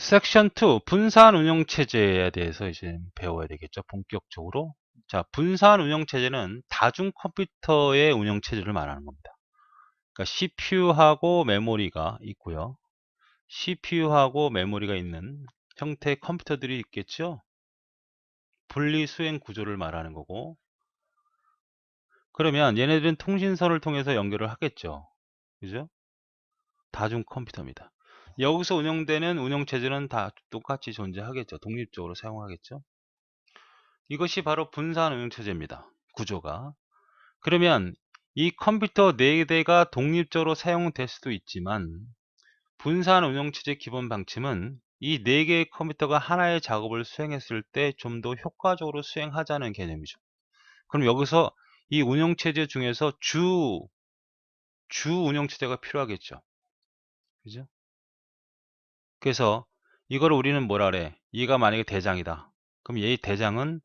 섹션 2 분산 운영 체제에 대해서 이제 배워야 되겠죠. 본격적으로. 자, 분산 운영 체제는 다중 컴퓨터의 운영 체제를 말하는 겁니다. 그러니까 CPU하고 메모리가 있고요. CPU하고 메모리가 있는 형태의 컴퓨터들이 있겠죠. 분리 수행 구조를 말하는 거고. 그러면 얘네들은 통신선을 통해서 연결을 하겠죠. 그죠? 다중 컴퓨터입니다. 여기서 운영되는 운영 체제는 다 똑같이 존재하겠죠. 독립적으로 사용하겠죠. 이것이 바로 분산 운영체제입니다. 구조가. 그러면 이 컴퓨터 4대가 독립적으로 사용될 수도 있지만 분산 운영체제 기본 방침은 이 4개의 컴퓨터가 하나의 작업을 수행했을 때 좀 더 효과적으로 수행하자는 개념이죠. 그럼 여기서 이 운영체제 중에서 주 운영체제가 필요하겠죠. 그죠? 그래서 이걸 우리는 뭐라 그래? 얘가 만약에 대장이다. 그럼 얘의 대장은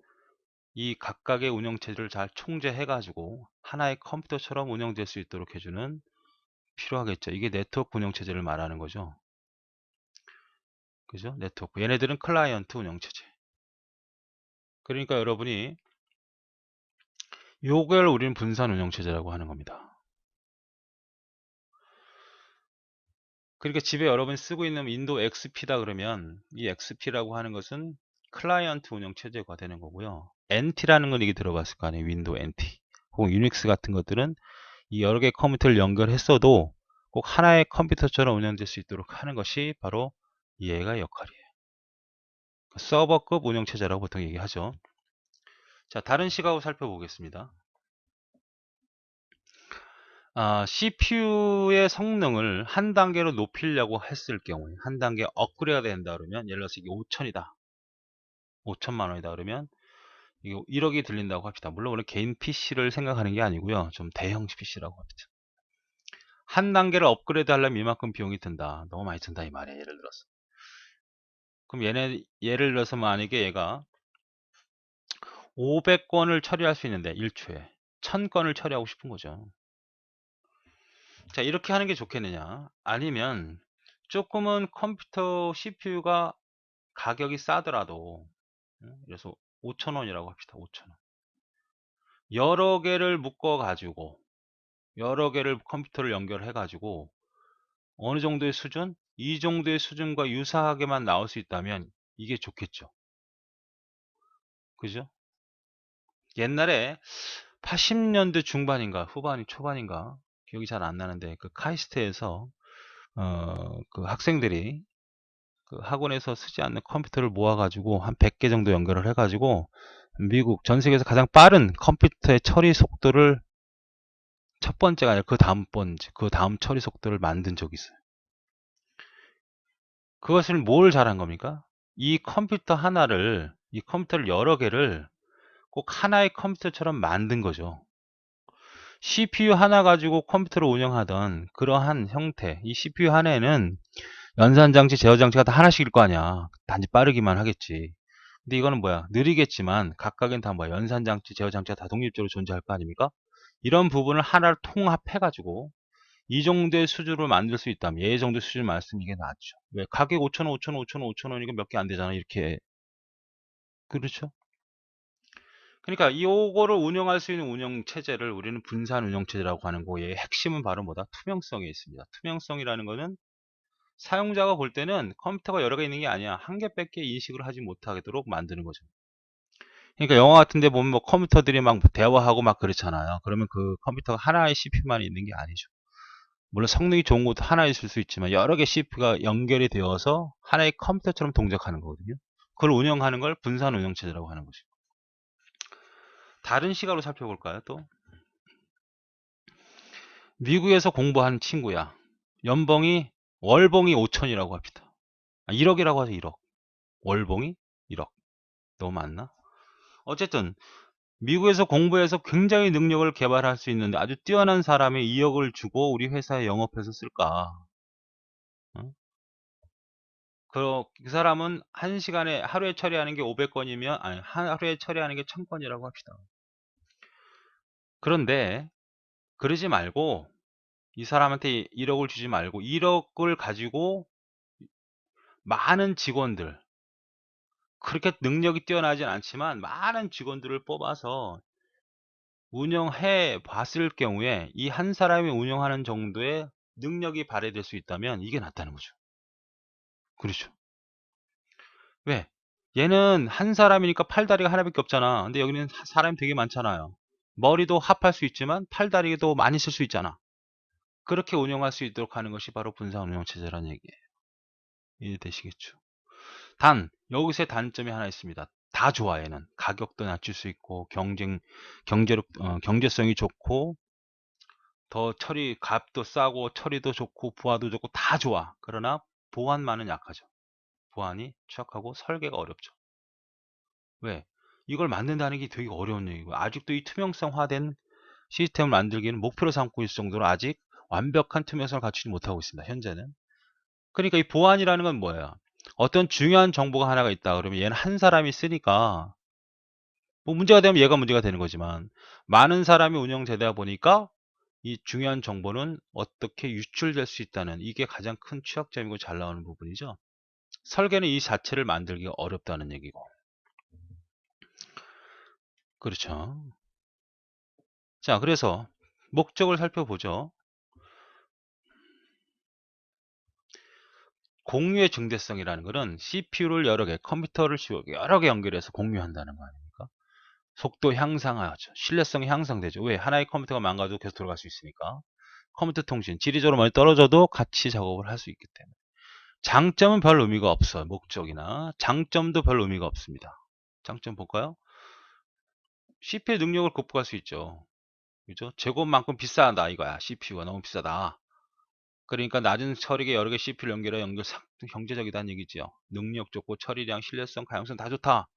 이 각각의 운영체제를 잘 총재해가지고 하나의 컴퓨터처럼 운영될 수 있도록 해주는 필요하겠죠. 이게 네트워크 운영체제를 말하는 거죠. 그죠? 네트워크. 얘네들은 클라이언트 운영체제. 그러니까 여러분이 요걸 우리는 분산 운영체제라고 하는 겁니다. 그러니까 집에 여러분이 쓰고 있는 윈도우 XP다 그러면 이 XP라고 하는 것은 클라이언트 운영체제가 되는 거고요. NT라는 건 이게 들어봤을 거 아니에요. 윈도우 NT. 혹은 유닉스 같은 것들은 이 여러 개의 컴퓨터를 연결했어도 꼭 하나의 컴퓨터처럼 운영될 수 있도록 하는 것이 바로 얘가 역할이에요. 서버급 운영체제라고 보통 얘기하죠. 자, 다른 시각으로 살펴보겠습니다. CPU의 성능을 한 단계로 높이려고 했을 경우에 한 단계 업그레이드가 된다 그러면 예를 들어서 이게 5천이다. 5천만 원이다 그러면 이게 1억이 들린다고 합시다. 물론 원래 개인 PC를 생각하는 게 아니고요. 좀 대형 PC라고 합니다. 한 단계를 업그레이드 하려면 이만큼 비용이 든다. 너무 많이 든다 이 말이에요. 예를 들어서. 그럼 예를 들어서 만약에 얘가 500건을 처리할 수 있는데 1초에 1000건을 처리하고 싶은 거죠. 자, 이렇게 하는 게 좋겠느냐? 아니면 조금은 컴퓨터 CPU가 가격이 싸더라도 그래서 5,000원이라고 합시다. 5,000원. 여러 개를 묶어 가지고 여러 개를 컴퓨터를 연결해 가지고 어느 정도의 수준? 이 정도의 수준과 유사하게만 나올 수 있다면 이게 좋겠죠. 그죠? 옛날에 80년대 중반인가 후반이 초반인가 기억이 잘 안 나는데 그 카이스트에서 그 학생들이 그 학원에서 쓰지 않는 컴퓨터를 모아가지고 한 100개 정도 연결을 해가지고 미국 전 세계에서 가장 빠른 컴퓨터의 처리 속도를 첫 번째가 아니라 그 다음 번째, 그 다음 처리 속도를 만든 적이 있어요. 그것을 뭘 잘한 겁니까? 이 컴퓨터를 여러 개를 꼭 하나의 컴퓨터처럼 만든 거죠. CPU 하나 가지고 컴퓨터를 운영하던 그러한 형태, 이 CPU 하나에는 연산장치, 제어장치가 다 하나씩일 거 아니야. 단지 빠르기만 하겠지. 근데 이거는 뭐야? 느리겠지만 각각은 다 뭐야? 연산장치, 제어장치가 다 독립적으로 존재할 거 아닙니까? 이런 부분을 하나를 통합해가지고 이 정도의 수준으로 만들 수 있다면 얘 정도 수준을 말씀이 이게 낫죠. 왜? 가격 5,000원, 5,000원, 5,000원, 5,000원 이거 몇 개 안 되잖아. 이렇게. 그렇죠? 그러니까 요거를 운영할 수 있는 운영 체제를 우리는 분산 운영 체제라고 하는 거예요. 핵심은 바로 뭐다? 투명성에 있습니다. 투명성이라는 거는 사용자가 볼 때는 컴퓨터가 여러 개 있는 게 아니야. 한 개밖에 인식을 하지 못하도록 만드는 거죠. 그러니까 영화 같은 데 보면 뭐 컴퓨터들이 막 대화하고 막 그렇잖아요. 그러면 그 컴퓨터가 하나의 CPU만 있는 게 아니죠. 물론 성능이 좋은 것도 하나 있을 수 있지만 여러 개 CPU가 연결이 되어서 하나의 컴퓨터처럼 동작하는 거거든요. 그걸 운영하는 걸 분산 운영체제라고 하는 거죠. 다른 시각으로 살펴볼까요? 또 미국에서 공부한 친구야. 연봉이 월봉이 5천이라고 합시다. 1억이라고 하죠. 1억. 월봉이 1억. 너무 많나? 어쨌든 미국에서 공부해서 굉장히 능력을 개발할 수 있는데 아주 뛰어난 사람이 2억을 주고 우리 회사에 영업해서 쓸까? 어? 그 사람은 한 시간에 하루에 처리하는 게 500건이면 아니 하루에 처리하는 게 1000건이라고 합시다. 그런데 그러지 말고 이 사람한테 1억을 주지 말고 1억을 가지고 많은 직원들, 그렇게 능력이 뛰어나진 않지만 많은 직원들을 뽑아서 운영해 봤을 경우에 이 한 사람이 운영하는 정도의 능력이 발휘될 수 있다면 이게 낫다는 거죠. 그렇죠. 왜? 얘는 한 사람이니까 팔다리가 하나밖에 없잖아. 근데 여기는 사람이 되게 많잖아요. 머리도 합할 수 있지만 팔다리도 많이 쓸 수 있잖아. 그렇게 운영할 수 있도록 하는 것이 바로 분산 운영 체제라는 얘기예요. 이해되시겠죠? 단 여기서 단점이 하나 있습니다. 다 좋아. 얘는 가격도 낮출 수 있고 경제성이 좋고 더 처리 값도 싸고 처리도 좋고 부하도 좋고 다 좋아. 그러나 보안만은 약하죠. 보안이 취약하고 설계가 어렵죠. 왜? 이걸 만든다는 게 되게 어려운 얘기고 아직도 이 투명성화된 시스템을 만들기는 목표로 삼고 있을 정도로 아직 완벽한 투명성을 갖추지 못하고 있습니다. 현재는. 그러니까 이 보안이라는 건 뭐예요? 어떤 중요한 정보가 하나가 있다 그러면 얘는 한 사람이 쓰니까 뭐 문제가 되면 얘가 문제가 되는 거지만 많은 사람이 운영되다 보니까 이 중요한 정보는 어떻게 유출될 수 있다는 이게 가장 큰 취약점이고 잘 나오는 부분이죠. 설계는 이 자체를 만들기가 어렵다는 얘기고. 그렇죠. 자, 그래서 목적을 살펴보죠. 공유의 중대성이라는 것은 CPU를 여러 개, 컴퓨터를 여러 개 연결해서 공유한다는 거 아닙니까? 속도 향상하죠. 신뢰성이 향상되죠. 왜? 하나의 컴퓨터가 망가져도 계속 돌아갈 수 있으니까. 컴퓨터 통신, 지리적으로 많이 떨어져도 같이 작업을 할 수 있기 때문에. 장점은 별 의미가 없어요. 목적이나. 장점도 별 의미가 없습니다. 장점 볼까요? CPU 능력을 극복할 수 있죠. 그죠? 제곱만큼 비싸다 이거야. CPU가 너무 비싸다. 그러니까 낮은 처리계 여러 개 CPU를 연결해 경제적이다는 얘기죠. 능력 좋고 처리량, 신뢰성, 가용성 다 좋다.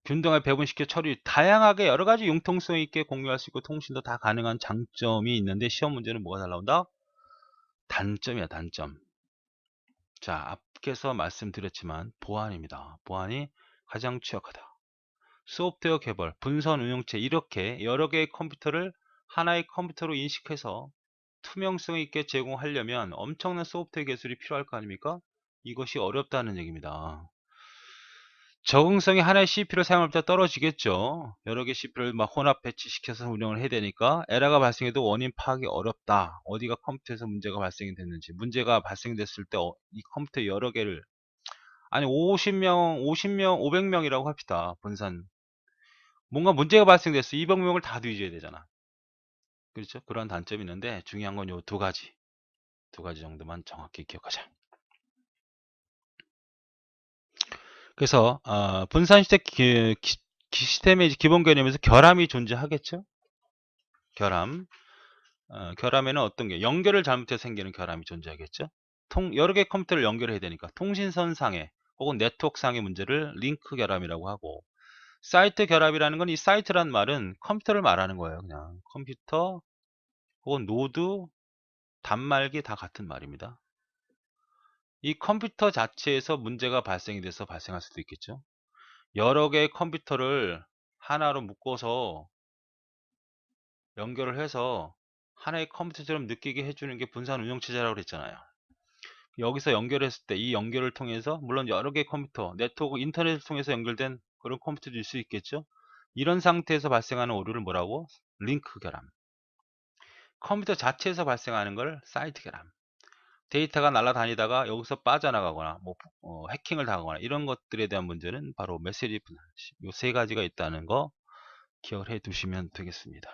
균등하게 배분시켜 처리 다양하게 여러 가지 융통성 있게 공유할 수 있고 통신도 다 가능한 장점이 있는데 시험 문제는 뭐가 잘 나온다? 단점이야, 단점. 자, 앞에서 말씀드렸지만 보안입니다. 보안이 가장 취약하다. 소프트웨어 개발, 분선 운영체 이렇게 여러 개의 컴퓨터를 하나의 컴퓨터로 인식해서 투명성 있게 제공하려면 엄청난 소프트웨어 기술이 필요할 거 아닙니까? 이것이 어렵다는 얘기입니다. 적응성이 하나의 CPU를 사용할 때 떨어지겠죠. 여러 개 CPU를 막 혼합 배치시켜서 운영을 해야 되니까 에러가 발생해도 원인 파악이 어렵다. 어디가 컴퓨터에서 문제가 발생이 됐는지 문제가 발생됐을 때 이 컴퓨터 여러 개를 아니 50명, 50명, 500명이라고 합시다. 분산 뭔가 문제가 발생됐어. 200명을 다 뒤져야 되잖아. 그렇죠? 그런 단점이 있는데 중요한 건 요 두 가지 정도만 정확히 기억하자. 그래서 분산 시스템의 기본 개념에서 결함이 존재하겠죠? 결함. 결함에는 어떤 게 연결을 잘못해서 생기는 결함이 존재하겠죠? 여러 개의 컴퓨터를 연결해야 되니까 통신선상의 혹은 네트워크상의 문제를 링크 결함이라고 하고 사이트 결함이라는 건 이 사이트란 말은 컴퓨터를 말하는 거예요. 그냥 컴퓨터 혹은 노드, 단말기 다 같은 말입니다. 이 컴퓨터 자체에서 문제가 발생이 돼서 발생할 수도 있겠죠. 여러 개의 컴퓨터를 하나로 묶어서 연결을 해서 하나의 컴퓨터처럼 느끼게 해주는 게 분산 운영체제라고 그랬잖아요. 여기서 연결했을 때 이 연결을 통해서 물론 여러 개의 컴퓨터, 네트워크, 인터넷을 통해서 연결된 그런 컴퓨터도 있을 수 있겠죠. 이런 상태에서 발생하는 오류를 뭐라고? 링크 결함. 컴퓨터 자체에서 발생하는 걸 사이트 결함. 데이터가 날아다니다가 여기서 빠져나가거나 뭐 해킹을 당하거나 이런 것들에 대한 문제는 바로 메시지 분할. 이 세 가지가 있다는 거 기억을 해 두시면 되겠습니다.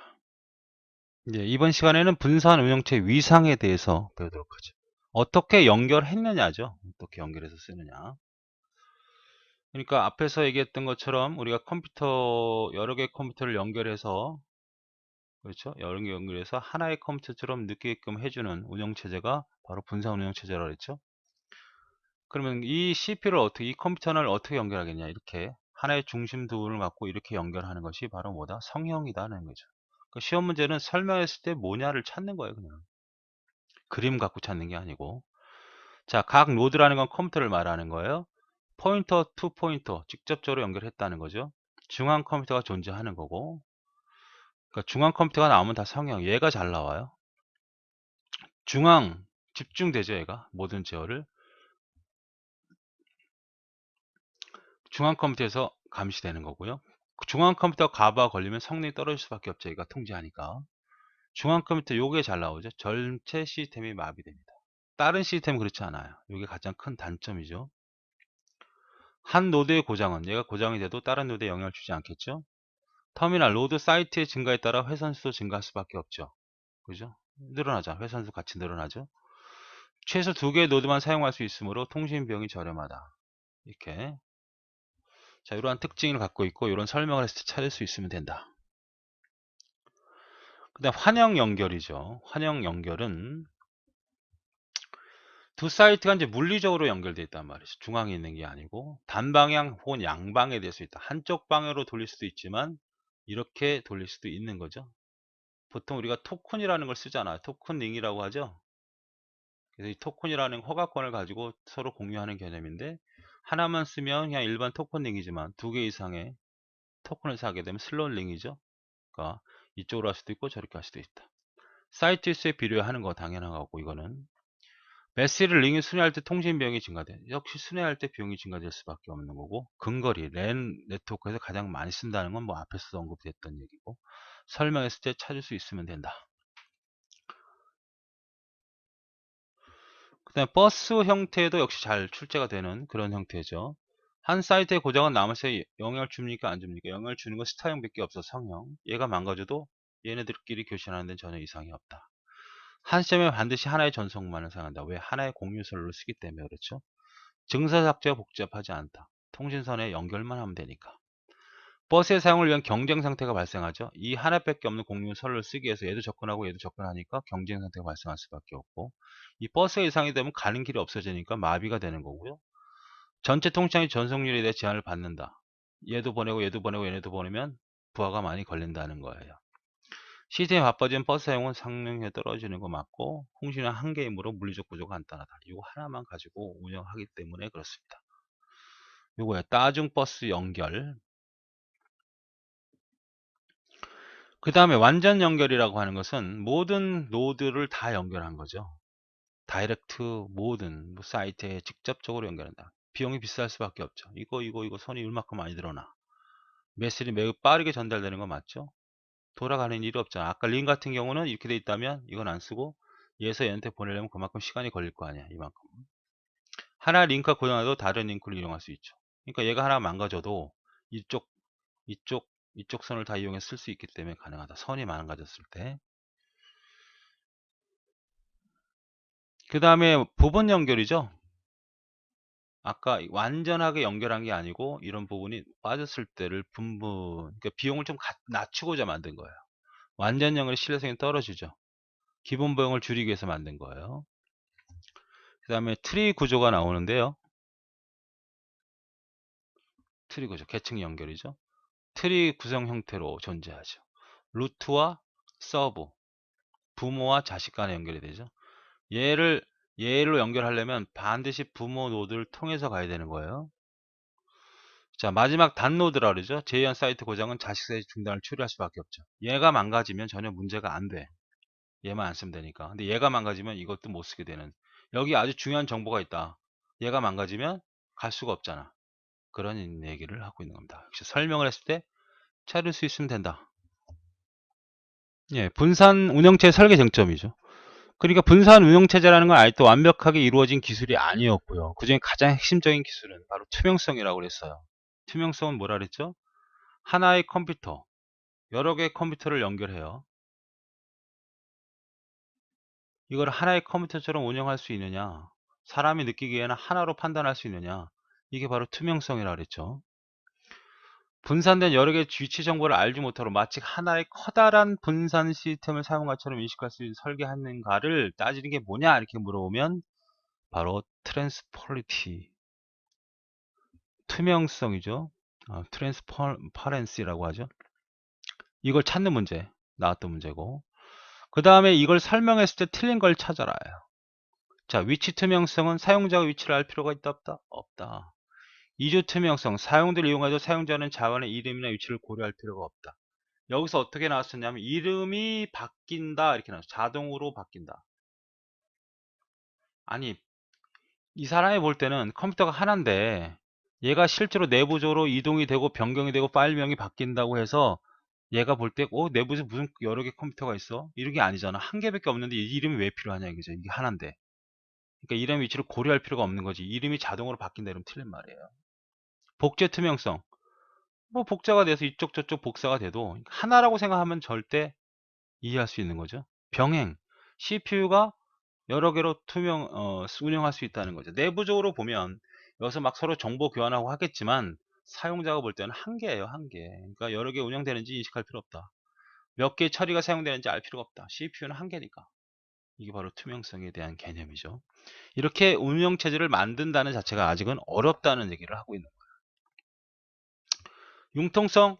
이제 이번 시간에는 분산 운영체 위상에 대해서 배우도록 하죠. 어떻게 연결했느냐죠. 어떻게 연결해서 쓰느냐. 그러니까 앞에서 얘기했던 것처럼 우리가 컴퓨터 여러 개의 컴퓨터를 연결해서 그렇죠. 여러 개 연결해서 하나의 컴퓨터처럼 느끼게끔 해주는 운영체제가 바로 분산 운영체제라고 했죠. 그러면 이 CPU를 어떻게 이 컴퓨터를 어떻게 연결하겠냐 이렇게 하나의 중심 부분을 갖고 이렇게 연결하는 것이 바로 뭐다? 성형이다는 거죠. 그 시험 문제는 설명했을 때 뭐냐를 찾는 거예요. 그냥 그림 갖고 찾는 게 아니고 자, 각 노드라는 건 컴퓨터를 말하는 거예요. 포인터 투 포인터 직접적으로 연결했다는 거죠. 중앙 컴퓨터가 존재하는 거고 그러니까 중앙 컴퓨터가 나오면 다 성형 얘가 잘 나와요. 중앙 집중되죠. 얘가 모든 제어를 중앙 컴퓨터에서 감시되는 거고요. 중앙 컴퓨터 가부가 걸리면 성능이 떨어질 수밖에 없죠. 얘가 통제하니까. 중앙 컴퓨터 요게 잘 나오죠. 전체 시스템이 마비됩니다. 다른 시스템은 그렇지 않아요. 이게 가장 큰 단점이죠. 한 노드의 고장은 얘가 고장이 돼도 다른 노드에 영향을 주지 않겠죠. 터미널 로드 사이트의 증가에 따라 회선수도 증가할 수밖에 없죠. 그죠? 늘어나죠. 회선수 같이 늘어나죠. 최소 2개의 노드만 사용할 수 있으므로 통신 비용이 저렴하다. 이렇게. 자, 이러한 특징을 갖고 있고 이런 설명을 했을 때 찾을 수 있으면 된다. 그다음 환영 연결이죠. 환영 연결은 두 사이트가 이제 물리적으로 연결되어 있단 말이죠. 중앙에 있는 게 아니고 단방향 혹은 양방에 될 수 있다. 한쪽 방향으로 돌릴 수도 있지만 이렇게 돌릴 수도 있는 거죠. 보통 우리가 토큰이라는 걸 쓰잖아요. 토큰 링이라고 하죠. 그래서 이 토큰이라는 허가권을 가지고 서로 공유하는 개념인데 하나만 쓰면 그냥 일반 토큰 링이지만 2개 이상의 토큰을 사게 되면 슬롯 링이죠. 그러니까 이쪽으로 할 수도 있고 저렇게 할 수도 있다. 사이트 수에 비례하는 거 당연한 거고 이거는 메시를 링이 순회할 때 통신 비용이 증가돼. 역시 순회할 때 비용이 증가될 수밖에 없는 거고 근거리 랜 네트워크에서 가장 많이 쓴다는 건 뭐 앞에서도 언급됐던 얘기고 설명했을 때 찾을 수 있으면 된다. 그 다음에 버스 형태도 역시 잘 출제가 되는 그런 형태죠. 한 사이트의 고장은 남한테 영향을 줍니까 안 줍니까? 영향을 주는 건 스타형밖에 없어. 성형. 얘가 망가져도 얘네들끼리 교신하는 데는 전혀 이상이 없다. 한 시점에 반드시 하나의 전송만을 사용한다. 왜? 하나의 공유선로 쓰기 때문에 그렇죠. 증서 삭제가 복잡하지 않다. 통신선에 연결만 하면 되니까. 버스의 사용을 위한 경쟁 상태가 발생하죠. 이 하나밖에 없는 공유선로를 쓰기 위해서 얘도 접근하고 얘도 접근하니까 경쟁 상태가 발생할 수밖에 없고 이 버스가 이상이 되면 가는 길이 없어지니까 마비가 되는 거고요. 전체 통장의 전송률에 대해 제한을 받는다. 얘도 보내고 얘도 보내고 얘네도 보내면 부하가 많이 걸린다는 거예요. 시스템이 바빠지면 버스 사용은 성능이 떨어지는 거 맞고 통신은 한개이므로 물리적 구조가 간단하다. 이거 하나만 가지고 운영하기 때문에 그렇습니다. 요거야 따중 버스 연결. 그 다음에 완전 연결이라고 하는 것은 모든 노드를 다 연결한 거죠. 다이렉트 모든 사이트에 직접적으로 연결한다. 비용이 비쌀 수밖에 없죠. 이거 손이 얼마큼 많이 들어나. 메시지 매우 빠르게 전달되는 거 맞죠? 돌아가는 일이 없잖아. 아까 링 같은 경우는 이렇게 돼 있다면 이건 안 쓰고 얘에서 얘한테 보내려면 그만큼 시간이 걸릴 거 아니야. 이만큼. 하나 링크가 고장나도 다른 링크를 이용할 수 있죠. 그러니까 얘가 하나 망가져도 이쪽, 이쪽 선을 다 이용해 쓸 수 있기 때문에 가능하다. 선이 망가졌을 때. 그 다음에 부분 연결이죠. 아까 완전하게 연결한 게 아니고 이런 부분이 빠졌을 때를 그러니까 비용을 좀 낮추고자 만든 거예요. 완전 연결의 신뢰성이 떨어지죠. 기본 비용을 줄이기 위해서 만든 거예요. 그 다음에 트리 구조가 나오는데요. 트리 구조, 계층 연결이죠. 트리 구성 형태로 존재하죠. 루트와 서브, 부모와 자식 간에 연결이 되죠. 얘로 연결하려면 반드시 부모 노드를 통해서 가야 되는 거예요. 자, 마지막 단 노드라 그러죠. 제이언 사이트 고장은 자식 사이트 중단을 처리할 수밖에 없죠. 얘가 망가지면 전혀 문제가 안 돼. 얘만 안 쓰면 되니까. 근데 얘가 망가지면 이것도 못 쓰게 되는. 여기 아주 중요한 정보가 있다. 얘가 망가지면 갈 수가 없잖아. 그런 얘기를 하고 있는 겁니다. 역시 설명을 했을 때 찾을 수 있으면 된다. 예, 분산 운영체 설계 쟁점이죠. 그러니까 분산 운영체제라는 건 아직도 완벽하게 이루어진 기술이 아니었고요. 그중에 가장 핵심적인 기술은 바로 투명성이라고 그랬어요. 투명성은 뭐라 그랬죠? 하나의 컴퓨터, 여러 개의 컴퓨터를 연결해요. 이걸 하나의 컴퓨터처럼 운영할 수 있느냐? 사람이 느끼기에는 하나로 판단할 수 있느냐? 이게 바로 투명성이라 그랬죠. 분산된 여러 개의 위치 정보를 알지 못하고 마치 하나의 커다란 분산 시스템을 사용한 것처럼 인식할 수 있는 설계하는가를 따지는 게 뭐냐 이렇게 물어보면 바로 트랜스퍼리티, 투명성이죠. 트랜스퍼런시라고 하죠. 이걸 찾는 문제, 나왔던 문제고. 그 다음에 이걸 설명했을 때 틀린 걸 찾아라요. 자, 위치 투명성은 사용자가 위치를 알 필요가 있다 없다? 없다. 이주 투명성, 사용자를 이용해도 사용자는 자원의 이름이나 위치를 고려할 필요가 없다. 여기서 어떻게 나왔었냐면 이름이 바뀐다 이렇게 나왔어. 자동으로 바뀐다. 아니 이 사람이 볼 때는 컴퓨터가 하나인데 얘가 실제로 내부적으로 이동이 되고 변경이 되고 파일명이 바뀐다고 해서 얘가 볼 때 내부에 무슨 여러 개 컴퓨터가 있어? 이런 게 아니잖아. 한 개밖에 없는데 이 이름이 왜 필요하냐 이거죠. 이게 하나인데. 그러니까 이름 위치를 고려할 필요가 없는 거지. 이름이 자동으로 바뀐다 이러면 틀린 말이에요. 복제 투명성. 뭐 복사가 돼서 이쪽 저쪽 복사가 돼도 하나라고 생각하면 절대 이해할 수 있는 거죠. 병행. CPU가 여러 개로 운영할 수 있다는 거죠. 내부적으로 보면 여기서 막 서로 정보 교환하고 하겠지만 사용자가 볼 때는 한 개예요, 한 개. 그러니까 여러 개 운영되는지 인식할 필요 없다. 몇 개 처리가 사용되는지 알 필요가 없다. CPU는 한 개니까. 이게 바로 투명성에 대한 개념이죠. 이렇게 운영체제를 만든다는 자체가 아직은 어렵다는 얘기를 하고 있는 거예요. 융통성,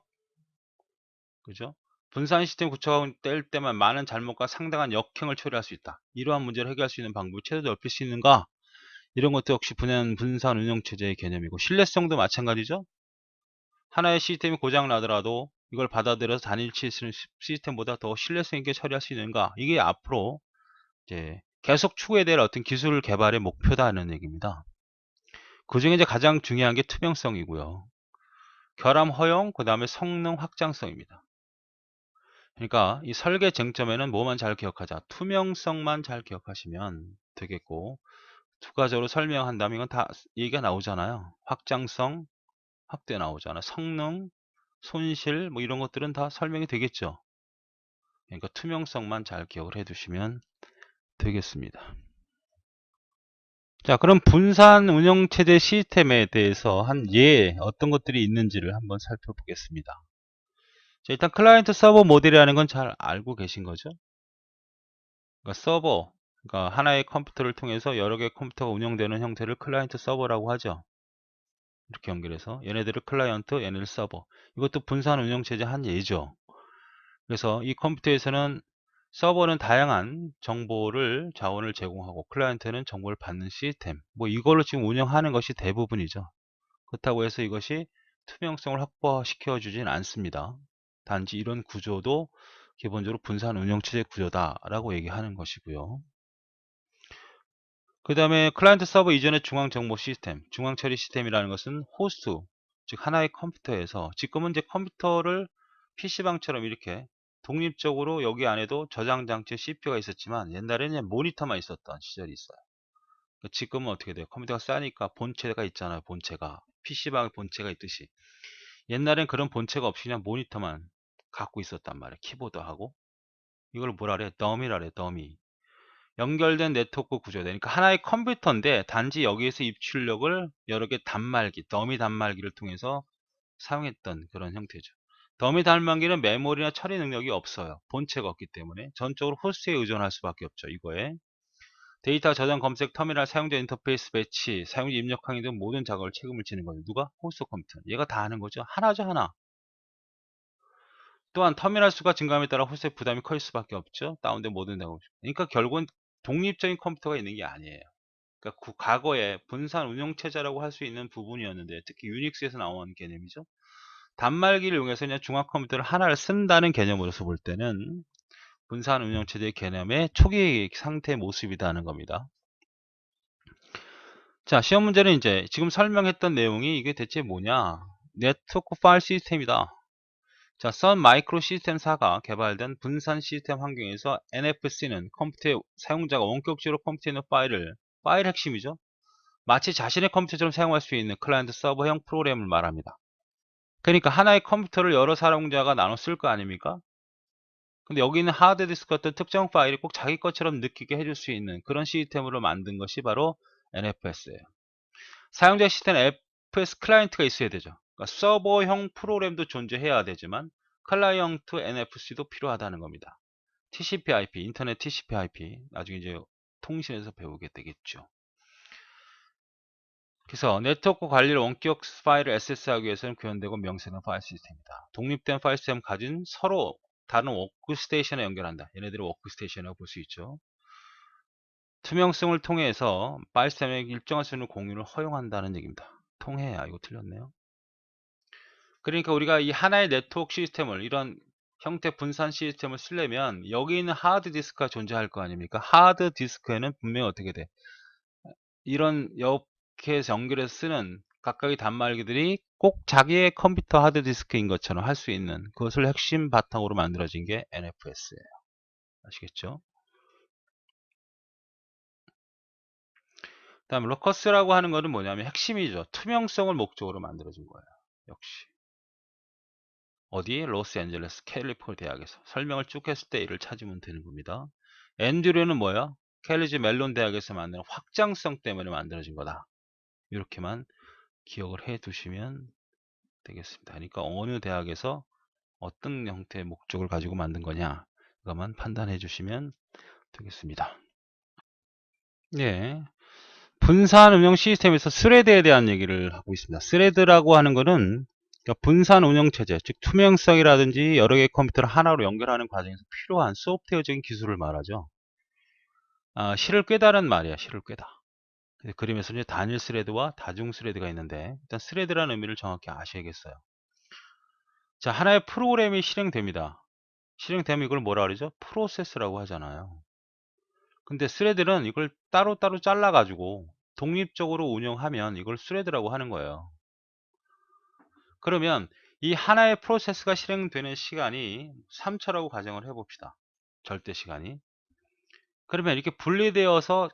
그죠? 분산 시스템 구축하고 뗄 때만 많은 잘못과 상당한 역행을 처리할 수 있다. 이러한 문제를 해결할 수 있는 방법을 최대 넓힐 수 있는가? 이런 것도 역시 분산 운영체제의 개념이고, 신뢰성도 마찬가지죠. 하나의 시스템이 고장 나더라도 이걸 받아들여서 단일치 시스템보다 더 신뢰성 있게 처리할 수 있는가? 이게 앞으로 이제 계속 추구해야 될 어떤 기술 개발의 목표다는 얘기입니다. 그 중에 이제 가장 중요한 게 투명성이고요. 결함 허용, 그 다음에 성능 확장성입니다. 그러니까 이 설계 쟁점에는 뭐만 잘 기억하자. 투명성만 잘 기억하시면 되겠고, 추가적으로 설명한다면 이건 다 얘기가 나오잖아요. 확장성, 확대 나오잖아. 성능, 손실, 뭐 이런 것들은 다 설명이 되겠죠. 그러니까 투명성만 잘 기억을 해두시면 되겠습니다. 자, 그럼 분산 운영체제 시스템에 대해서 한 어떤 것들이 있는지를 한번 살펴보겠습니다. 자, 일단 클라이언트 서버 모델이라는 건 잘 알고 계신 거죠? 그러니까 서버, 그러니까 하나의 컴퓨터를 통해서 여러 개의 컴퓨터가 운영되는 형태를 클라이언트 서버라고 하죠. 이렇게 연결해서 얘네들을 클라이언트, 얘네들 서버. 이것도 분산 운영체제 한 예죠. 그래서 이 컴퓨터에서는 서버는 다양한 정보를 자원을 제공하고 클라이언트는 정보를 받는 시스템. 뭐 이걸로 지금 운영하는 것이 대부분이죠. 그렇다고 해서 이것이 투명성을 확보시켜 주진 않습니다. 단지 이런 구조도 기본적으로 분산 운영체제 구조다라고 얘기하는 것이고요. 그 다음에 클라이언트 서버 이전의 중앙 정보 시스템, 중앙 처리 시스템이라는 것은 호스트, 즉 하나의 컴퓨터에서 지금은 이제 컴퓨터를 PC방처럼 이렇게 독립적으로 여기 안에도 저장 장치 CPU가 있었지만 옛날에는 모니터만 있었던 시절이 있어요. 지금은 어떻게 돼요? 컴퓨터가 싸니까 본체가 있잖아요. 본체가. PC방에 본체가 있듯이. 옛날엔 그런 본체가 없이 그냥 모니터만 갖고 있었단 말이에요. 키보드하고. 이걸 뭐라 그래? 더미라 그래, 더미. 연결된 네트워크 구조다. 그러니까 하나의 컴퓨터인데 단지 여기에서 입출력을 여러 개 단말기, 더미 단말기를 통해서 사용했던 그런 형태죠. 더미 단말기는 메모리나 처리 능력이 없어요. 본체가 없기 때문에 전적으로 호스트에 의존할 수밖에 없죠. 이거에 데이터 저장 검색 터미널 사용자 인터페이스 배치 사용자 입력 항의 등 모든 작업을 책임을 지는 거예요. 누가? 호스트 컴퓨터. 얘가 다 하는 거죠. 하나죠, 하나. 또한 터미널 수가 증가함에 따라 호스트의 부담이 커질 수밖에 없죠. 다운된 모든 작업. 그러니까 결국은 독립적인 컴퓨터가 있는 게 아니에요. 그러니까 과거에 분산 운영체제라고 할 수 있는 부분이었는데 특히 유닉스에서 나온 개념이죠. 단말기를 이용해서 그냥 중앙 컴퓨터를 하나를 쓴다는 개념으로서 볼 때는 분산 운영체제의 개념의 초기 상태 모습이다는 겁니다. 자, 시험 문제는 이제 지금 설명했던 내용이 이게 대체 뭐냐? 네트워크 파일 시스템이다. 자, 선 마이크로 시스템사가 개발된 분산 시스템 환경에서 NFC는 컴퓨터의 사용자가 원격적으로 컴퓨터에 있는 파일 핵심이죠. 마치 자신의 컴퓨터처럼 사용할 수 있는 클라이언트 서버형 프로그램을 말합니다. 그러니까 하나의 컴퓨터를 여러 사용자가 나눠 쓸 거 아닙니까? 근데 여기 있는 하드디스크 같은 특정 파일이 꼭 자기 것처럼 느끼게 해줄 수 있는 그런 시스템으로 만든 것이 바로 NFS예요. 사용자 시스템 FS 클라이언트가 있어야 되죠. 그러니까 서버형 프로그램도 존재해야 되지만 클라이언트 NFC도 필요하다는 겁니다. TCP/IP, 인터넷 TCP/IP 나중에 이제 통신에서 배우게 되겠죠. 그래서 네트워크 관리를 원격 파일을 액세스하기 위해서는 구현되고 명세된 파일 시스템이다. 독립된 파일 시스템 가진 서로 다른 워크스테이션에 연결한다. 얘네들을 워크스테이션이라고 볼 수 있죠. 투명성을 통해서 파일 시스템의 일정한 수준의 공유를 허용한다는 얘기입니다. 통해야 이거 틀렸네요. 그러니까 우리가 이 하나의 네트워크 시스템을 이런 형태 분산 시스템을 쓰려면 여기 있는 하드디스크가 존재할 거 아닙니까? 하드디스크에는 분명히 어떻게 돼? 이런 이렇게 해서 연결해서 쓰는 각각의 단말기들이 꼭 자기의 컴퓨터 하드디스크인 것처럼 할 수 있는 그것을 핵심 바탕으로 만들어진 게 NFS예요. 아시겠죠? 다음 로커스라고 하는 것은 뭐냐면 핵심이죠. 투명성을 목적으로 만들어진 거예요. 역시 어디? 로스앤젤레스 캘리포니아 대학에서 설명을 쭉 했을 때 이를 찾으면 되는 겁니다. 앤드류는 뭐야? 캘리지 멜론 대학에서 만든 확장성 때문에 만들어진 거다. 이렇게만 기억을 해 두시면 되겠습니다. 그러니까 어느 대학에서 어떤 형태의 목적을 가지고 만든 거냐 그것만 판단해 주시면 되겠습니다. 예. 분산 운영 시스템에서 스레드에 대한 얘기를 하고 있습니다. 스레드라고 하는 것은 그러니까 분산 운영 체제, 즉 투명성이라든지 여러 개의 컴퓨터를 하나로 연결하는 과정에서 필요한 소프트웨어적인 기술을 말하죠. 실을 꿰다는 말이야. 실을 꿰다. 그림에서 이제 단일 스레드와 다중 스레드가 있는데 일단 스레드라는 의미를 정확히 아셔야겠어요. 자, 하나의 프로그램이 실행됩니다. 실행되면 이걸 뭐라 그러죠? 프로세스라고 하잖아요. 근데 스레드는 이걸 따로따로 잘라가지고 독립적으로 운영하면 이걸 스레드라고 하는 거예요. 그러면 이 하나의 프로세스가 실행되는 시간이 3초라고 가정을 해봅시다. 절대 시간이. 그러면 이렇게 분리되어서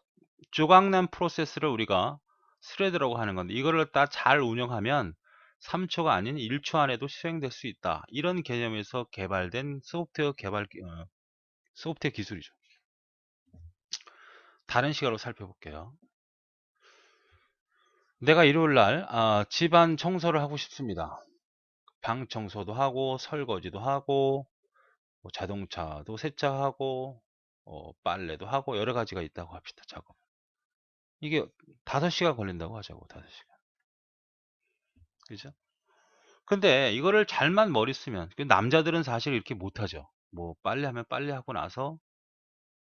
조각난 프로세스를 우리가 스레드라고 하는 건데 이거를 다 잘 운영하면 3초가 아닌 1초 안에도 실행될 수 있다. 이런 개념에서 개발된 소프트웨어 기술이죠. 다른 시각으로 살펴볼게요. 내가 일요일날 집안 청소를 하고 싶습니다. 방 청소도 하고 설거지도 하고 뭐 자동차도 세차하고 빨래도 하고 여러 가지가 있다고 합시다. 작업. 이게 5시간 걸린다고 하자고. 5시간. 그죠? 근데 이거를 잘만 머리 쓰면 남자들은 사실 이렇게 못하죠. 뭐 빨래하면 빨래하고 나서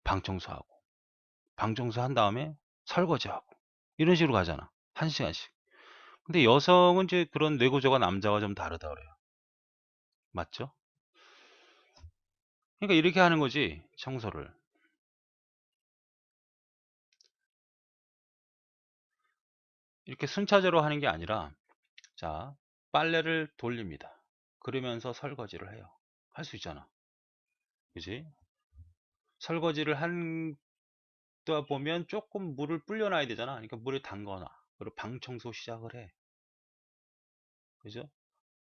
방 청소하고 방 청소한 다음에 설거지하고 이런 식으로 가잖아. 1시간씩. 근데 여성은 이제 그런 뇌구조가 남자와 좀 다르다 그래요. 맞죠? 그러니까 이렇게 하는 거지. 청소를. 이렇게 순차적으로 하는 게 아니라 자, 빨래를 돌립니다. 그러면서 설거지를 해요. 할 수 있잖아. 그지? 설거지를 한다 보면 조금 물을 불려놔야 되잖아. 그러니까 물에 담거나. 그리고 방 청소 시작을 해. 그죠?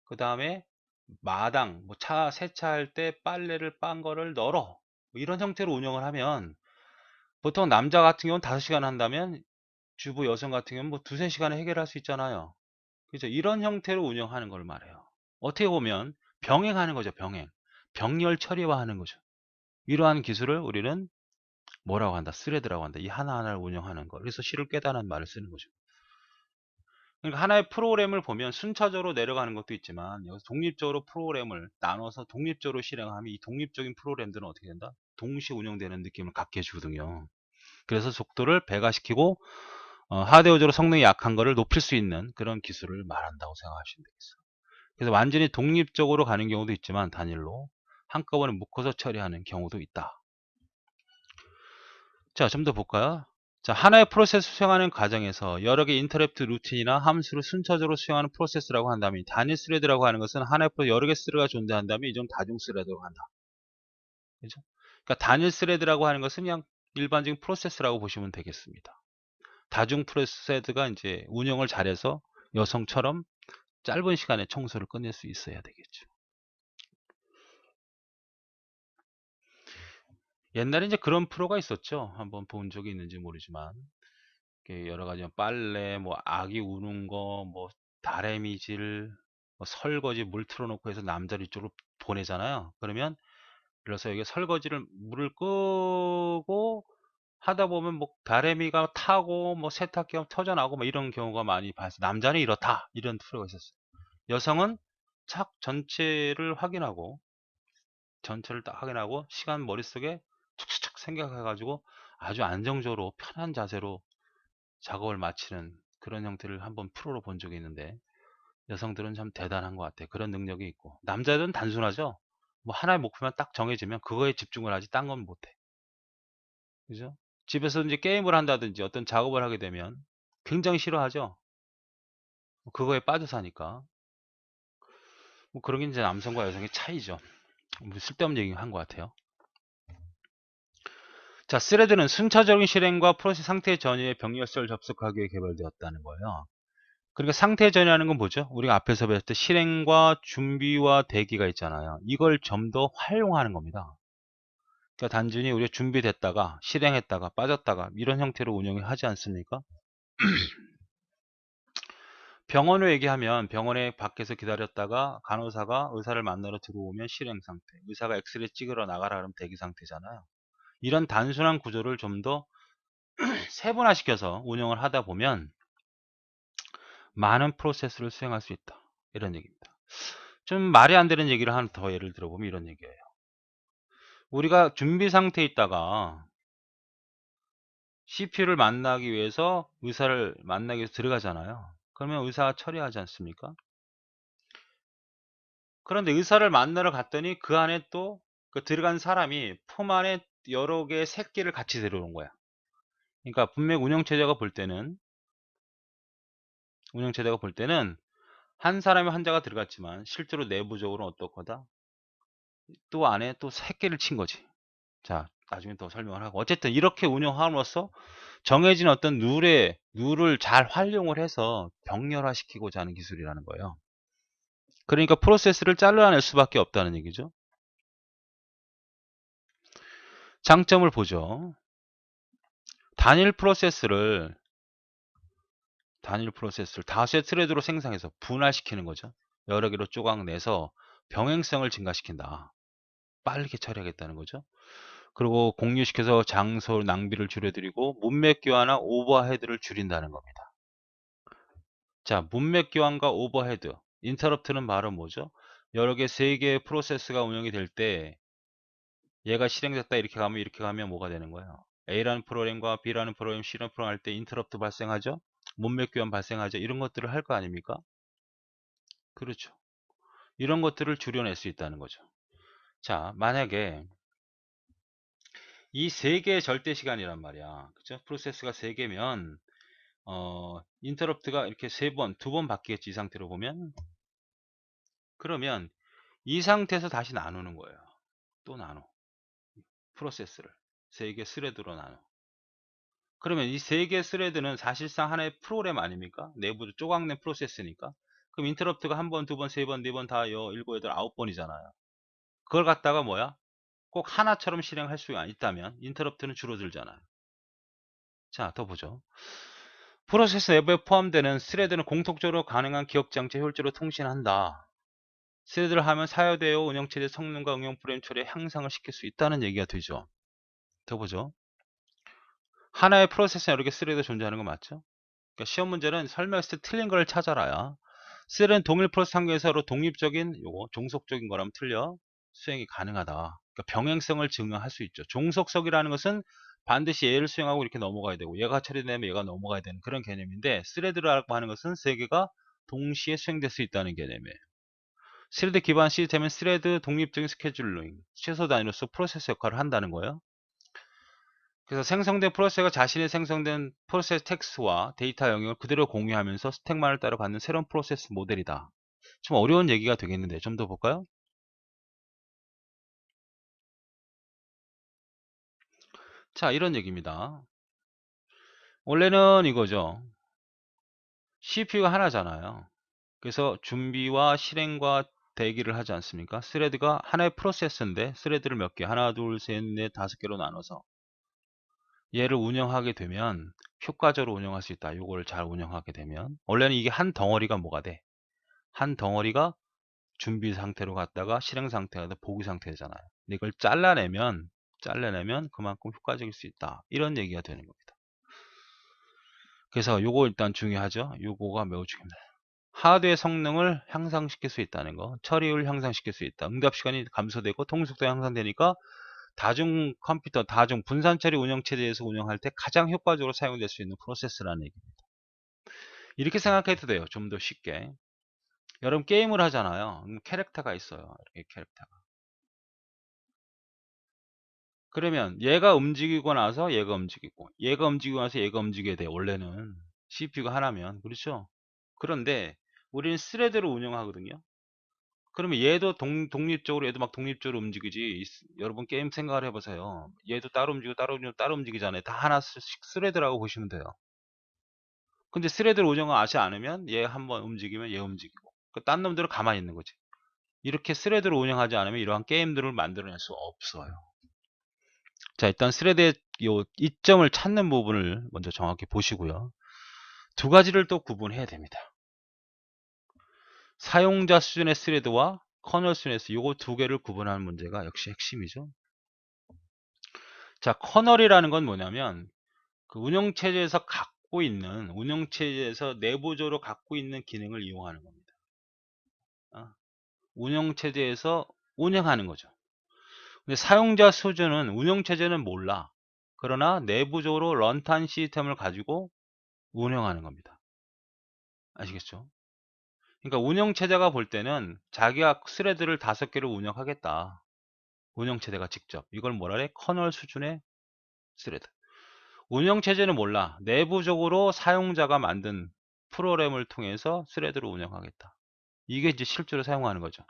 그 다음에 마당, 뭐 차 세차할 때 빨래를 빤 거를 널어. 뭐 이런 형태로 운영을 하면 보통 남자 같은 경우는 5시간 한다면 주부 여성 같은 경우는 뭐 2~3시간에 해결할 수 있잖아요. 그죠? 이런 형태로 운영하는 걸 말해요. 어떻게 보면 병행하는 거죠. 병행. 병렬 처리화하는 거죠. 이러한 기술을 우리는 뭐라고 한다? 스레드라고 한다. 이 하나하나를 운영하는 거. 그래서 실을 깨다는 말을 쓰는 거죠. 그러니까 하나의 프로그램을 보면 순차적으로 내려가는 것도 있지만 여기서 독립적으로 프로그램을 나눠서 독립적으로 실행하면 이 독립적인 프로그램들은 어떻게 된다? 동시 운영되는 느낌을 갖게 해주거든요. 그래서 속도를 배가시키고 하드웨어적으로 성능이 약한 거를 높일 수 있는 그런 기술을 말한다고 생각하시면 되겠어요. 그래서 완전히 독립적으로 가는 경우도 있지만 단일로 한꺼번에 묶어서 처리하는 경우도 있다. 자, 좀 더 볼까요? 자, 하나의 프로세스 수행하는 과정에서 여러 개 인터랩트 루틴이나 함수를 순차적으로 수행하는 프로세스라고 한다면 단일 스레드라고 하는 것은 하나의 여러 개 스레드가 존재한다면 이種다중 스레드라고 한다. 그죠? 그러니까 단일 스레드라고 하는 것은 그냥 일반적인 프로세스라고 보시면 되겠습니다. 다중 프로세스가 이제 운영을 잘해서 여성처럼 짧은 시간에 청소를 끝낼 수 있어야 되겠죠. 옛날에 이제 그런 프로가 있었죠. 한번 본 적이 있는지 모르지만 여러 가지 빨래, 뭐 아기 우는 거, 뭐 다래미질, 뭐 설거지 물 틀어놓고 해서 남자를 이쪽으로 보내잖아요. 그러면 그래서 여기 설거지를 물을 끄고 하다 보면 뭐 다래미가 타고 뭐 세탁기 터져 나오고 뭐 이런 경우가 많이 봤어요. 남자는 이렇다 이런 프로가 있었어요. 여성은 착 전체를 딱 확인하고 시간 머릿속에 툭툭 생각해가지고 아주 안정적으로 편한 자세로 작업을 마치는 그런 형태를 한번 프로로 본 적이 있는데 여성들은 참 대단한 것 같아요. 그런 능력이 있고 남자들은 단순하죠. 뭐 하나의 목표만 딱 정해지면 그거에 집중을 하지 딴 건 못해. 그죠? 집에서 이제 게임을 한다든지 어떤 작업을 하게 되면 굉장히 싫어하죠. 그거에 빠져 사니까. 뭐 그런 게 이제 남성과 여성의 차이죠. 뭐 쓸데없는 얘기 한 것 같아요. 자, 스레드는 순차적인 실행과 프로세스 상태 전이의 병렬성을 접속하기 위해 개발되었다는 거예요. 그러니까 상태 전이라는 건 뭐죠? 우리가 앞에서 배웠을 때 실행과 준비와 대기가 있잖아요. 이걸 좀 더 활용하는 겁니다. 그러니까 단순히 우리가 준비됐다가 실행했다가 빠졌다가 이런 형태로 운영을 하지 않습니까? 병원을 얘기하면 병원에 밖에서 기다렸다가 간호사가 의사를 만나러 들어오면 실행 상태, 의사가 엑스레이 찍으러 나가라 그러면 대기 상태잖아요. 이런 단순한 구조를 좀 더 세분화시켜서 운영을 하다 보면 많은 프로세스를 수행할 수 있다. 이런 얘기입니다. 좀 말이 안 되는 얘기를 하나 더 예를 들어보면 이런 얘기예요. 우리가 준비 상태에 있다가 CPU를 만나기 위해서 의사를 만나기 위해서 들어가잖아요. 그러면 의사가 처리하지 않습니까? 그런데 의사를 만나러 갔더니 그 안에 또 그 들어간 사람이 품 안에 여러 개의 새끼를 같이 데려온 거야. 그러니까 분명 운영체제가 볼 때는 한 사람의 환자가 들어갔지만 실제로 내부적으로 어떻거다? 또 안에 또 새끼를 친 거지. 자, 나중에 더 설명을 하고. 어쨌든 이렇게 운영함으로써 정해진 어떤 룰을 잘 활용을 해서 병렬화시키고자 하는 기술이라는 거예요. 그러니까 프로세스를 잘라낼 수밖에 없다는 얘기죠. 장점을 보죠. 단일 프로세스를 다수의 트레드로 생성해서 분할시키는 거죠. 여러 개로 쪼각내서 병행성을 증가시킨다. 빠르게 처리하겠다는 거죠. 그리고 공유시켜서 장소 낭비를 줄여드리고 문맥 교환과 오버헤드를 줄인다는 겁니다. 자, 문맥 교환과 오버헤드. 인터럽트는 바로 뭐죠? 여러 개, 세 개의 프로세스가 운영이 될 때 얘가 실행됐다 이렇게 가면 뭐가 되는 거예요? A라는 프로그램과 B라는 프로그램, C라는 프로그램 할 때 인터럽트 발생하죠? 문맥 교환 발생하죠? 이런 것들을 할 거 아닙니까? 그렇죠. 이런 것들을 줄여낼 수 있다는 거죠. 자, 만약에 이 세 개의 절대 시간이란 말이야. 그죠? 프로세스가 세 개면 인터럽트가 이렇게 세 번, 두 번 바뀌겠지, 이 상태로 보면. 그러면 이 상태에서 다시 나누는 거예요. 또 나눠. 프로세스를. 세 개 스레드로 나눠. 그러면 이 세 개 스레드는 사실상 하나의 프로그램 아닙니까? 내부로 쪼각낸 프로세스니까. 그럼 인터럽트가 한 번, 두 번, 세 번, 네 번 다 일곱, 여덟, 아홉 번이잖아요. 그걸 갖다가 뭐야? 꼭 하나처럼 실행할 수가 있다면 인터럽트는 줄어들잖아요. 자, 더 보죠. 프로세스 내부에 포함되는 스레드는 공통적으로 가능한 기억장치 효율적으로 통신한다. 스레드를 하면 사유되어 운영체제 성능과 응용 프레임 처리에 향상을 시킬 수 있다는 얘기가 되죠. 더 보죠. 하나의 프로세스에 여러 개 스레드가 존재하는 거 맞죠? 그러니까 시험 문제는 설명했을 때 틀린 걸 찾아라야. 스레드는 동일 프로세스 환경에서 서로 독립적인 종속적인 거라면 틀려 수행이 가능하다. 그러니까 병행성을 증명할 수 있죠. 종속성이라는 것은 반드시 얘를 수행하고 이렇게 넘어가야 되고 얘가 처리되면 얘가 넘어가야 되는 그런 개념인데 스레드라고 하는 것은 세 개가 동시에 수행될 수 있다는 개념이에요. 스레드 기반 시스템은 스레드 독립적인 스케줄링, 최소 단위로서 프로세스 역할을 한다는 거예요. 그래서 생성된 프로세스가 자신의 생성된 프로세스 텍스트와 데이터 영역을 그대로 공유하면서 스택만을 따라 받는 새로운 프로세스 모델이다. 좀 어려운 얘기가 되겠는데 좀 더 볼까요? 자, 이런 얘기입니다. 원래는 이거죠. CPU가 하나잖아요. 그래서 준비와 실행과 대기를 하지 않습니까? 스레드가 하나의 프로세스인데 스레드를 몇 개, 하나, 둘, 셋, 넷, 다섯 개로 나눠서 얘를 운영하게 되면 효과적으로 운영할 수 있다. 요거를 잘 운영하게 되면 원래는 이게 한 덩어리가 뭐가 돼? 한 덩어리가 준비 상태로 갔다가 실행 상태가 보기 상태잖아요. 근데 이걸 잘라내면 그만큼 효과적일 수 있다. 이런 얘기가 되는 겁니다. 그래서 요거 일단 중요하죠. 요거가 매우 중요합니다. 하드의 성능을 향상시킬 수 있다는 거, 처리율 향상시킬 수 있다. 응답 시간이 감소되고 통속도 향상되니까 다중 컴퓨터, 다중 분산 처리 운영 체제에서 운영할 때 가장 효과적으로 사용될 수 있는 프로세스라는 얘기입니다. 이렇게 생각해도 돼요. 좀 더 쉽게. 여러분 게임을 하잖아요. 캐릭터가 있어요. 이렇게 캐릭터가. 그러면 얘가 움직이고 나서 얘가 움직이고 얘가 움직이고 나서 얘가 움직여야 돼. 원래는 CPU가 하나면. 그렇죠? 그런데 우리는 스레드로 운영하거든요. 그러면 얘도 독립적으로 얘도 막 독립적으로 움직이지. 여러분 게임 생각을 해보세요. 얘도 따로 움직이고 따로 움직이고 따로 움직이잖아요. 다 하나씩 스레드라고 보시면 돼요. 근데 스레드를 운영을 하지 않으면 얘 한번 움직이면 얘 움직이고 딴 놈들은 가만히 있는 거지. 이렇게 스레드를 운영하지 않으면 이러한 게임들을 만들어낼 수 없어요. 자, 일단 스레드의 요 이점을 찾는 부분을 먼저 정확히 보시고요. 두 가지를 또 구분해야 됩니다. 사용자 수준의 스레드와 커널 수준의 스레드, 요거 두 개를 구분하는 문제가 역시 핵심이죠. 자, 커널이라는 건 뭐냐면 그 운영체제에서 갖고 있는, 운영체제에서 내부적으로 갖고 있는 기능을 이용하는 겁니다. 운영체제에서 운영하는 거죠. 근데 사용자 수준은 운영체제는 몰라. 그러나 내부적으로 런타임 시스템을 가지고 운영하는 겁니다. 아시겠죠? 그러니까 운영체제가 볼 때는 자기가 스레드를 5개를 운영하겠다. 운영체제가 직접. 이걸 뭐라 그래? 커널 수준의 스레드. 운영체제는 몰라. 내부적으로 사용자가 만든 프로그램을 통해서 스레드를 운영하겠다. 이게 이제 실제로 사용하는 거죠.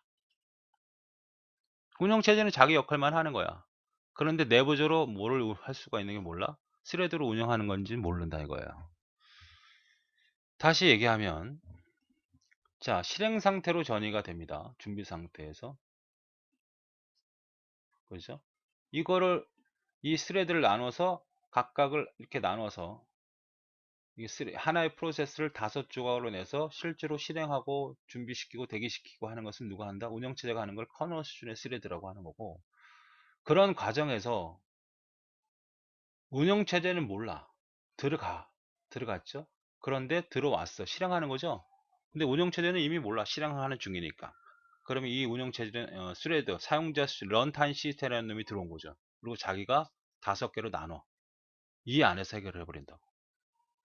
운영체제는 자기 역할만 하는 거야. 그런데 내부적으로 뭐를 할 수가 있는 게 몰라? 스레드로 운영하는 건지 모른다 이거예요. 다시 얘기하면, 자, 실행 상태로 전이가 됩니다. 준비 상태에서. 그렇죠? 이거를, 이 스레드를 나눠서 각각을 이렇게 나눠서 하나의 프로세스를 5조각으로 내서 실제로 실행하고 준비시키고 대기시키고 하는 것은 누가 한다? 운영체제가 하는 걸 커널 수준의 스레드라고 하는 거고, 그런 과정에서 운영체제는 몰라. 들어갔죠? 그런데 들어왔어. 실행하는 거죠? 근데 운영체제는 이미 몰라. 실행하는 중이니까. 그러면 이 운영체제는 스레드, 사용자 런타임 시스템이라는 놈이 들어온 거죠. 그리고 자기가 5개로 나눠. 이 안에서 해결을 해버린다고.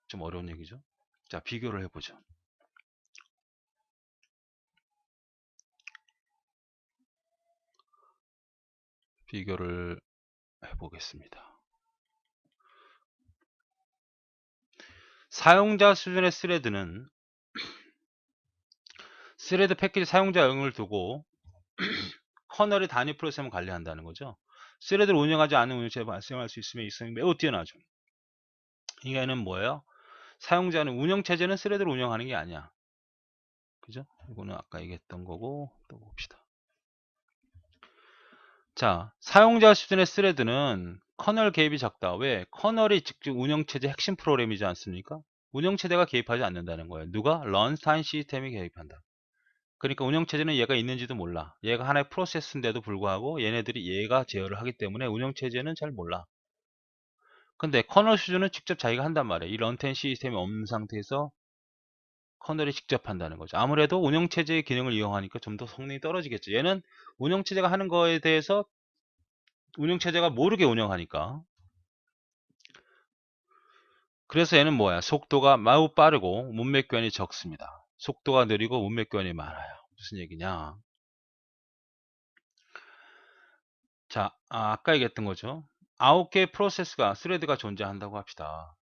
좀 어려운 얘기죠? 자, 비교를 해보죠. 비교를 해보겠습니다. 사용자 수준의 스레드는 스레드 패키지 사용자 영역을 두고 커널의 단위 프로세스를 관리한다는 거죠. 스레드를 운영하지 않는 운영체제가 발생할 수 있으면 이성이 매우 뛰어나죠. 이게는 뭐예요? 사용자는 운영체제는 스레드를 운영하는 게 아니야. 그죠? 이거는 아까 얘기했던 거고 또 봅시다. 자, 사용자 수준의 스레드는 커널 개입이 적다. 왜? 커널이 직접 운영체제 핵심 프로그램이지 않습니까? 운영체제가 개입하지 않는다는 거예요. 누가? 런타임 시스템이 개입한다. 그러니까 운영체제는 얘가 있는지도 몰라. 얘가 하나의 프로세스인데도 불구하고 얘네들이 얘가 제어를 하기 때문에 운영체제는 잘 몰라. 근데 커널 수준은 직접 자기가 한단 말이에요. 이 런타임 시스템이 없는 상태에서 커널이 직접 한다는 거죠. 아무래도 운영체제의 기능을 이용하니까 좀 더 성능이 떨어지겠죠. 얘는 운영체제가 하는 거에 대해서 운영체제가 모르게 운영하니까. 그래서 얘는 뭐야? 속도가 매우 빠르고 문맥 교환이 적습니다. 속도가 느리고 문맥 교환이 많아요. 무슨 얘기냐? 자, 아까 얘기했던 거죠. 9개의 프로세스가, 스레드가 존재한다고 합시다.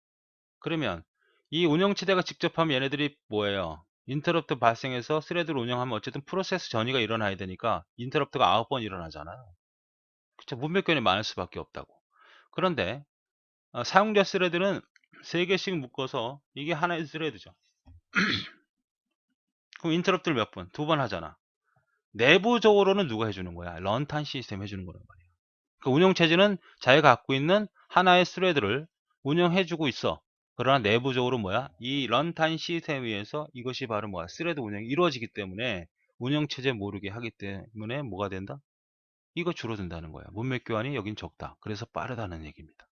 그러면 이 운영체제가 직접 하면 얘네들이 뭐예요? 인터럽트 발생해서 스레드를 운영하면 어쨌든 프로세스 전이가 일어나야 되니까 인터럽트가 9번 일어나잖아요. 그쵸? 문맥 교환이 많을 수밖에 없다고. 그런데 사용자 스레드는 3개씩 묶어서 이게 하나의 스레드죠. 그럼 인터럽트를 몇 번? 2번 하잖아. 내부적으로는 누가 해주는 거야? 런타임 시스템 해주는 거란 말이야. 그 운영체제는 자기가 갖고 있는 하나의 스레드를 운영해주고 있어. 그러나 내부적으로 뭐야? 이 런타임 시스템에 의해서 이것이 바로 뭐야? 스레드 운영이 이루어지기 때문에 운영체제 모르게 하기 때문에 뭐가 된다? 이거 줄어든다는 거야. 문맥 교환이 여긴 적다. 그래서 빠르다는 얘기입니다.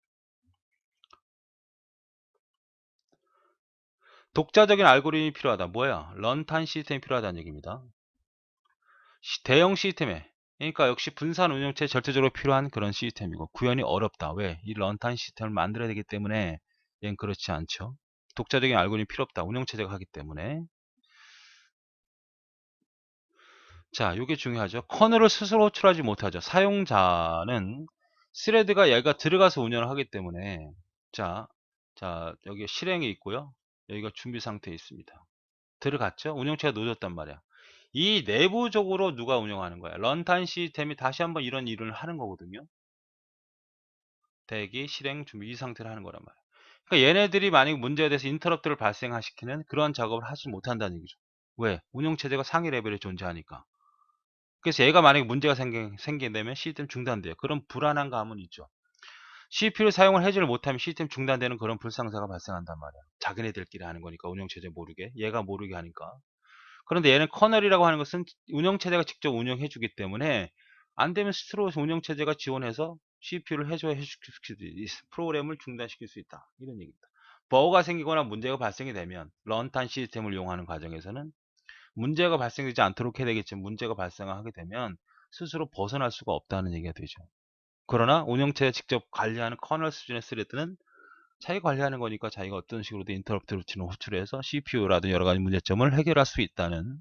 독자적인 알고리즘이 필요하다. 뭐야? 런타임 시스템이 필요하다는 얘기입니다. 대형 시스템에, 그러니까 역시 분산 운영체에 절대적으로 필요한 그런 시스템이고 구현이 어렵다. 왜? 이 런타임 시스템을 만들어야 되기 때문에 얘는 그렇지 않죠. 독자적인 알고리즘이 필요 없다. 운영체제가 하기 때문에. 자, 이게 중요하죠. 커널을 스스로 호출하지 못하죠. 사용자는 스레드가 얘가 들어가서 운영을 하기 때문에. 자, 여기 실행이 있고요. 여기가 준비 상태에 있습니다. 들어갔죠. 운영체가 놓여졌단 말이야. 이 내부적으로 누가 운영하는 거야? 런타임 시스템이 다시 한번 이런 일을 하는 거거든요. 대기, 실행, 준비 이 상태를 하는 거란 말이야. 그러니까 얘네들이 만약에 문제가 돼서 인터럽트를 발생시키는 그런 작업을 하지 못한다는 얘기죠. 왜? 운영체제가 상위 레벨에 존재하니까. 그래서 얘가 만약에 문제가 생긴다면 시스템 중단돼요. 그런 불안한 감은 있죠. CPU를 사용을 해지를 못하면 시스템 중단되는 그런 불상사가 발생한단 말이야. 자기네들끼리 하는 거니까 운영체제 모르게 얘가 모르게 하니까. 그런데 얘는 커널이라고 하는 것은 운영체제가 직접 운영해주기 때문에 안 되면 스스로 운영체제가 지원해서 CPU를 해줄 수 있어. 프로그램을 중단시킬 수 있다. 이런 얘기입니다. 버그가 생기거나 문제가 발생이 되면 런타임 시스템을 이용하는 과정에서는 문제가 발생되지 않도록 해야 되겠지만 문제가 발생하게 되면 스스로 벗어날 수가 없다는 얘기가 되죠. 그러나 운영체에 직접 관리하는 커널 수준의 스레드는 자기가 관리하는 거니까 자기가 어떤 식으로든 인터럽트 루틴을 호출해서 CPU라든 여러 가지 문제점을 해결할 수 있다는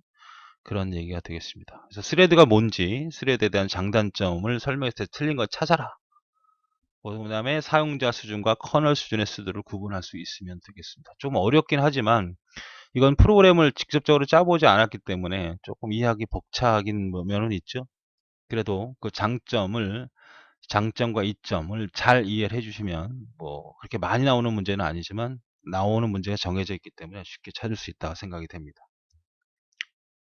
그런 얘기가 되겠습니다. 그래서 스레드가 뭔지, 스레드에 대한 장단점을 설명했을 때 틀린 거 찾아라. 그 다음에 사용자 수준과 커널 수준의 수들을 구분할 수 있으면 되겠습니다. 좀 어렵긴 하지만 이건 프로그램을 직접적으로 짜보지 않았기 때문에 조금 이해하기 벅차긴 면은 있죠. 그래도 그 장점과 이점을 잘 이해를 해주시면 뭐 그렇게 많이 나오는 문제는 아니지만 나오는 문제가 정해져 있기 때문에 쉽게 찾을 수 있다고 생각이 됩니다.